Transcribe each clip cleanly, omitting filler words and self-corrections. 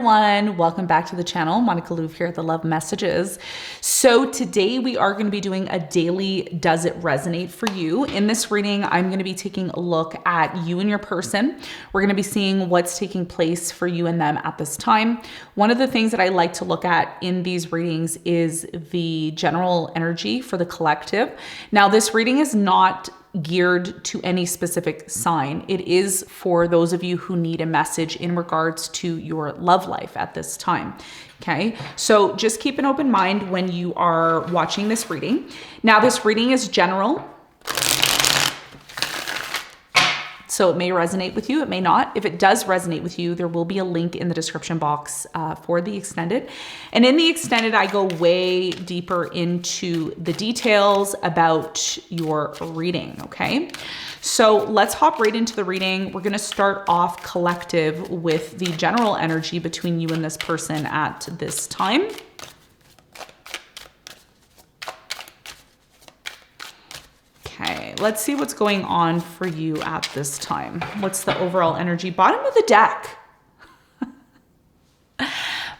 Everyone, welcome back to the channel. Monica Louv here at The Love Messages. So today we are going to be doing a daily Does It Resonate for You. In this reading, I'm going to be taking a look at you and your person. We're going to be seeing what's taking place for you and them at this time. One of the things that I like to look at in these readings is the general energy for the collective. Now, this reading is not geared to any specific sign. It is for those of you who need a message in regards to your love life at this time. Okay, so just keep an open mind when you are watching this reading. Now, this reading is general, so it may resonate with you, it may not. If it does resonate with you, there will be a link in the description box for the extended. And in the extended, I go way deeper into the details about your reading, okay? So let's hop right into the reading. We're gonna start off collective with the general energy between you and this person at this time. Okay, let's see what's going on for you at this time. What's the overall energy? Bottom of the deck.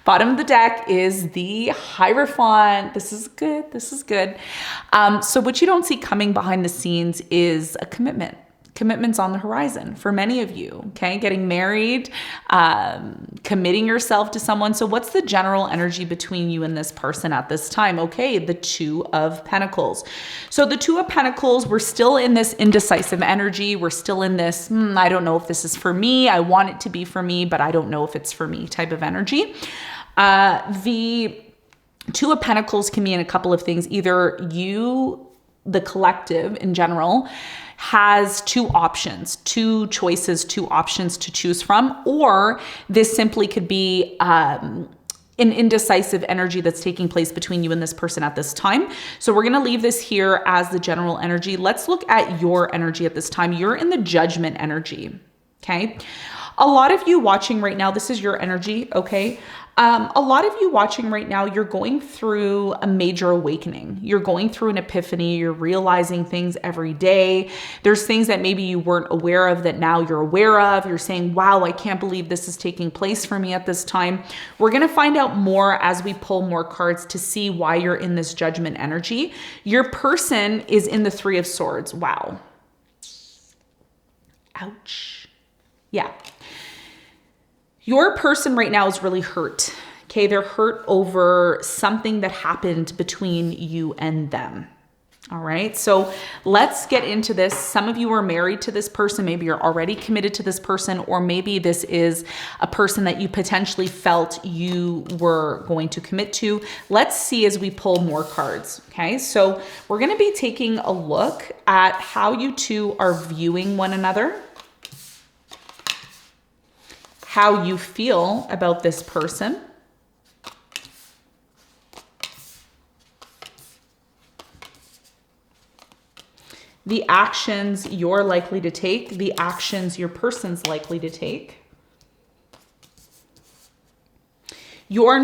Bottom of the deck is the Hierophant. This is good. This is good. So what you don't see coming behind the scenes is a commitment. Commitment's on the horizon for many of you, okay? Getting married, committing yourself to someone. So what's the general energy between you and this person at this time? Okay, the Two of Pentacles. So the Two of Pentacles, we're still in this indecisive energy. We're still in this, I don't know if this is for me. I want it to be for me, but I don't know if it's for me type of energy. The Two of Pentacles can mean a couple of things. Either you, the collective in general, has two options, two choices, two options to choose from, or this simply could be an indecisive energy that's taking place between you and this person at this time. So we're going to leave this here as the general energy. Let's look at your energy at this time. You're in the Judgment energy, okay? A lot of you watching right now, this is your energy, okay? A lot of you watching right now, you're going through a major awakening. You're going through an epiphany. You're realizing things every day. There's things that maybe you weren't aware of that now you're aware of. You're saying, wow, I can't believe this is taking place for me at this time. We're going to find out more as we pull more cards to see why you're in this Judgment energy. Your person is in the Three of Swords. Wow. Ouch. Yeah. Your person right now is really hurt, okay? They're hurt over something that happened between you and them, all right? So let's get into this. Some of you are married to this person. Maybe you're already committed to this person, or maybe this is a person that you potentially felt you were going to commit to. Let's see as we pull more cards, okay? So we're gonna be taking a look at how you two are viewing one another, how you feel about this person, the actions you're likely to take, the actions your person's likely to take, your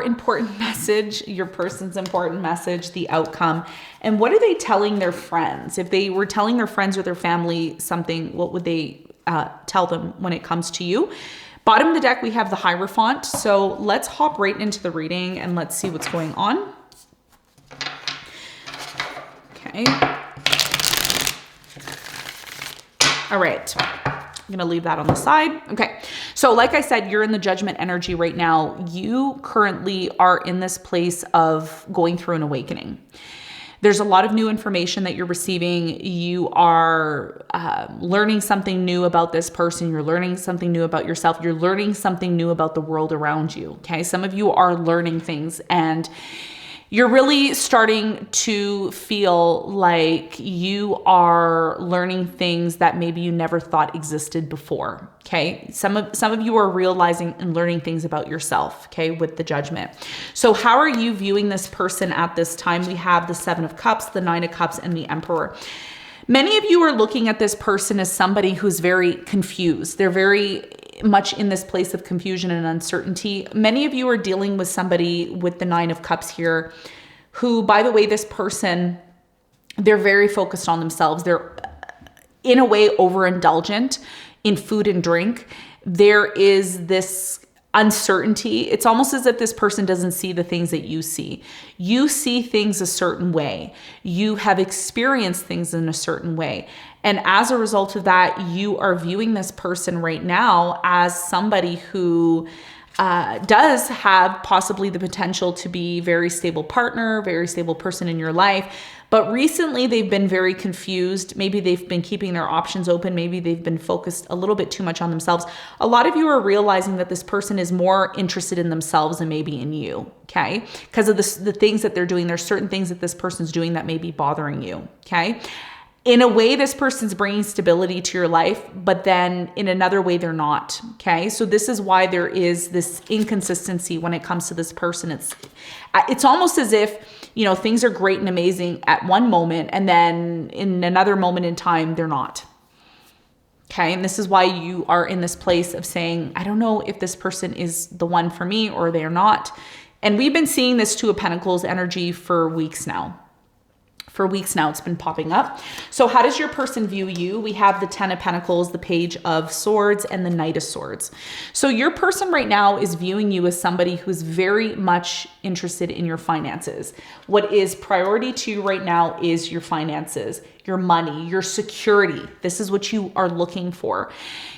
important message, your person's important message, the outcome, and what are they telling their friends? If they were telling their friends or their family something, what would they tell them when it comes to you? Bottom of the deck, we have the Hierophant. So let's hop right into the reading and let's see what's going on. Okay. All right. I'm going to leave that on the side. Okay. So like I said, you're in the Judgment energy right now. You currently are in this place of going through an awakening. There's a lot of new information that you're receiving. You are learning something new about this person. You're learning something new about yourself. You're learning something new about the world around you, okay? Some of you are learning things and you're really starting to feel like you are learning things that maybe you never thought existed before, okay? Some of you are realizing and learning things about yourself, okay, with the Judgment. So how are you viewing this person at this time? We have the Seven of Cups, the Nine of Cups, and the Emperor. Many of you are looking at this person as somebody who's very confused. They're very much in this place of confusion and uncertainty. Many of you are dealing with somebody with the Nine of Cups here who, by the way, this person, they're very focused on themselves. They're in a way overindulgent in food and drink. There is this uncertainty. It's almost as if this person doesn't see the things that you see. You see things a certain way. You have experienced things in a certain way. And as a result of that, you are viewing this person right now as somebody who does have possibly the potential to be a very stable partner, very stable person in your life. But recently they've been very confused. Maybe they've been keeping their options open. Maybe they've been focused a little bit too much on themselves. A lot of you are realizing that this person is more interested in themselves than maybe in you, okay? Because of the things that they're doing. There's certain things that this person's doing that may be bothering you, okay? In a way, this person's bringing stability to your life, but then in another way, they're not, okay? So this is why there is this inconsistency when it comes to this person. It's almost as if, you know, things are great and amazing at one moment, and then in another moment in time, they're not. Okay. And this is why you are in this place of saying, I don't know if this person is the one for me or they're not. And we've been seeing this Two of Pentacles energy for weeks now. For weeks now, it's been popping up. So how does your person view you? We have the Ten of Pentacles, the Page of Swords, and the Knight of Swords. So your person right now is viewing you as somebody who's very much interested in your finances. What is priority to you right now is your finances, your money, your security. This is what you are looking for.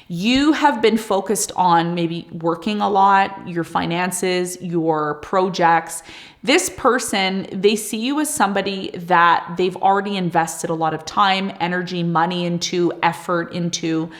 You have been focused on maybe working a lot, your finances, your projects. This person, they see you as somebody that they've already invested a lot of time, energy, money into, effort into,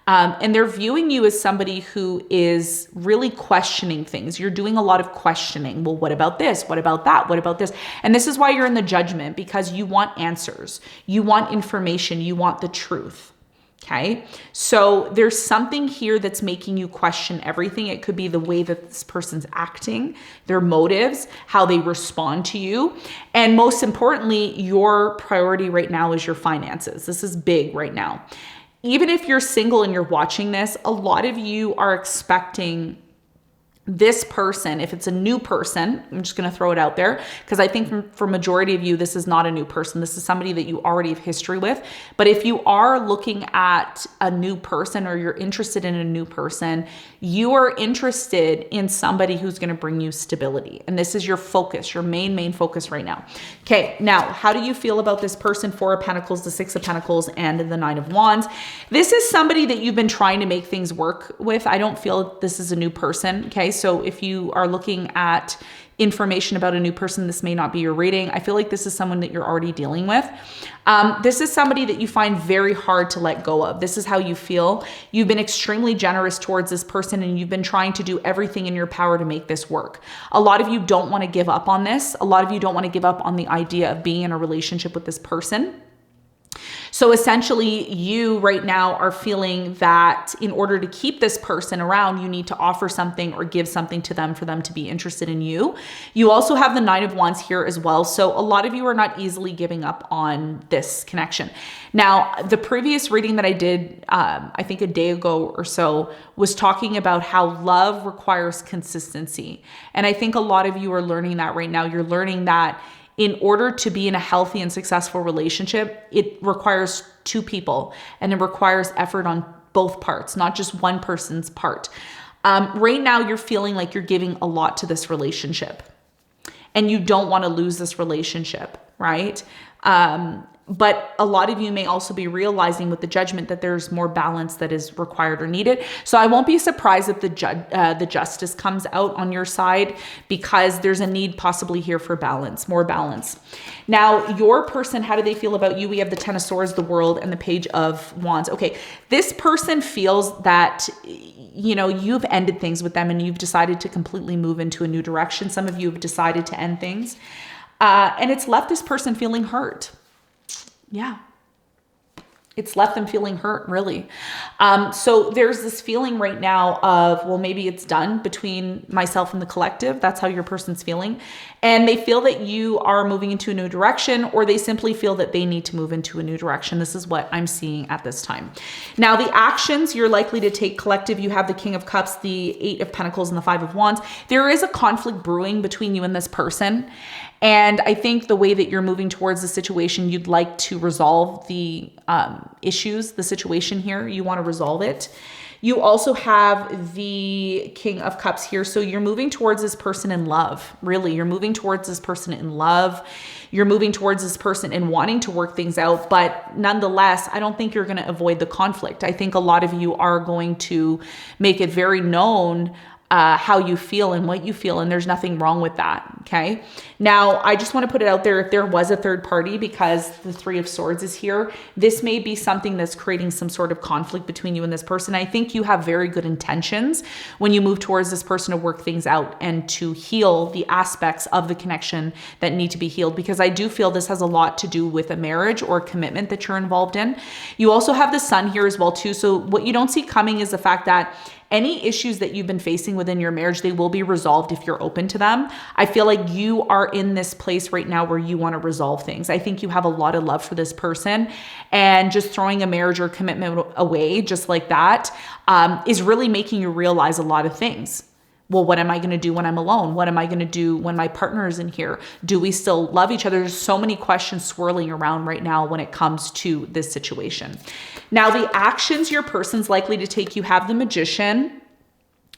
and they're viewing you as somebody who is really questioning things. You're doing a lot of questioning. Well, what about this? What about that? What about this? And this is why you're in the Judgment, because you want answers. You want information. You want the truth. Okay. So there's something here that's making you question everything. It could be the way that this person's acting, their motives, how they respond to you. And most importantly, your priority right now is your finances. This is big right now. Even if you're single and you're watching this, a lot of you are expecting this person, if it's a new person, I'm just going to throw it out there because I think for majority of you, this is not a new person. This is somebody that you already have history with. But if you are looking at a new person or you're interested in a new person, you are interested in somebody who's going to bring you stability. And this is your focus, your main focus right now. Okay. Now, how do you feel about this person? Four of Pentacles, the Six of Pentacles, and the Nine of Wands. This is somebody that you've been trying to make things work with. I don't feel this is a new person. Okay. So if you are looking at information about a new person, this may not be your reading. I feel like this is someone that you're already dealing with. This is somebody that you find very hard to let go of. This is how you feel. You've been extremely generous towards this person and you've been trying to do everything in your power to make this work. A lot of you don't want to give up on this. A lot of you don't want to give up on the idea of being in a relationship with this person. So essentially, you right now are feeling that in order to keep this person around, you need to offer something or give something to them for them to be interested in you. You also have the Nine of Wands here as well. So a lot of you are not easily giving up on this connection. Now, the previous reading that I did, I think a day ago or so, was talking about how love requires consistency. And I think a lot of you are learning that right now. You're learning that in order to be in a healthy and successful relationship, it requires two people and it requires effort on both parts, not just one person's part. Right now, you're feeling like you're giving a lot to this relationship and you don't want to lose this relationship, right? But a lot of you may also be realizing with the Judgment that there's more balance that is required or needed. So I won't be surprised if the Justice comes out on your side because there's a need possibly here for balance, more balance. Now, your person, how do they feel about you? We have the Ten of Swords, the World, and the Page of Wands. Okay, this person feels that, you know, you've ended things with them and you've decided to completely move into a new direction. Some of you have decided to end things. And it's left this person feeling hurt. Yeah. It's left them feeling hurt, really. So there's this feeling right now of, well, maybe it's done between myself and the collective. That's how your person's feeling. And they feel that you are moving into a new direction, or they simply feel that they need to move into a new direction. This is what I'm seeing at this time. Now, the actions you're likely to take collective, you have the King of Cups, the Eight of Pentacles, and the Five of Wands. There is a conflict brewing between you and this person. And I think the way that you're moving towards the situation, you'd like to resolve the issues, the situation here. You want to resolve it. You also have the King of Cups here. So you're moving towards this person in love. Really, you're moving towards this person in love. You're moving towards this person and wanting to work things out. But nonetheless, I don't think you're going to avoid the conflict. I think a lot of you are going to make it very known how you feel and what you feel, and there's nothing wrong with that. Okay. Now, I just want to put it out there, if there was a third party, because the Three of Swords is here, this may be something that's creating some sort of conflict between you and this person. I think you have very good intentions when you move towards this person to work things out and to heal the aspects of the connection that need to be healed, because I do feel this has a lot to do with a marriage or a commitment that you're involved in. You also have the Sun here as well too. So what you don't see coming is the fact that any issues that you've been facing within your marriage, they will be resolved if you're open to them. I feel like you are in this place right now where you want to resolve things. I think you have a lot of love for this person, and just throwing a marriage or commitment away just like that is really making you realize a lot of things. Well, what am I going to do when I'm alone? What am I going to do when my partner is in here? Do we still love each other? There's so many questions swirling around right now when it comes to this situation. Now, the actions your person's likely to take, you have the Magician,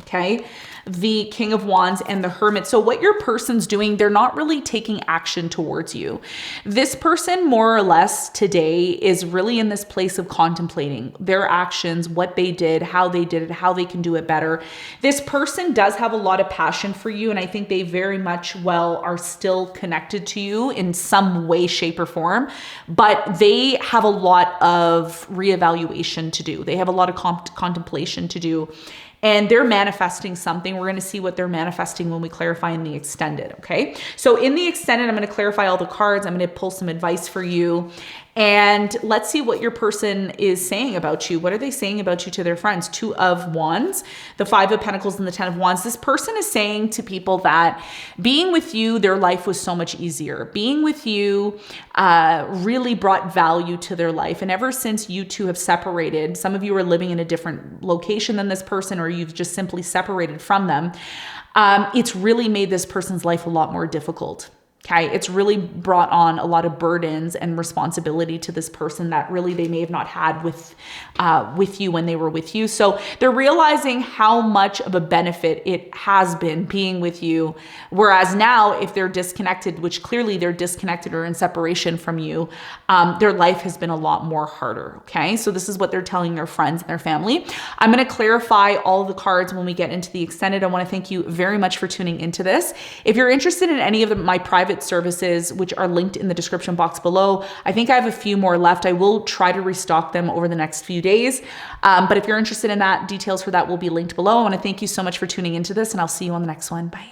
okay, the King of Wands, and the Hermit. So what your person's doing, they're not really taking action towards you. This person, more or less today, is really in this place of contemplating their actions, what they did, how they did it, how they can do it better. This person does have a lot of passion for you, and I think they very much are still connected to you in some way, shape, or form, but they have a lot of reevaluation to do. They have a lot of contemplation to do. And they're manifesting something. We're going to see what they're manifesting when we clarify in the extended, okay? So in the extended, I'm going to clarify all the cards. I'm going to pull some advice for you. And let's see what your person is saying about you. What are they saying about you to their friends? Two of Wands, the Five of Pentacles, and the Ten of Wands. This person is saying to people that being with you, their life was so much easier. Being with you really brought value to their life. And ever since you two have separated, some of you are living in a different location than this person, or you've just simply separated from them. It's really made this person's life a lot more difficult. Okay, it's really brought on a lot of burdens and responsibility to this person that really they may have not had with you when they were with you. So they're realizing how much of a benefit it has been being with you. Whereas now, if they're disconnected, which clearly they're disconnected or in separation from you, their life has been a lot more harder. Okay, so this is what they're telling their friends and their family. I'm going to clarify all of the cards when we get into the extended. I want to thank you very much for tuning into this. If you're interested in any of my private services, which are linked in the description box below, I think I have a few more left. I will try to restock them over the next few days. But if you're interested in that, details for that will be linked below. I want to thank you so much for tuning into this, and I'll see you on the next one. Bye.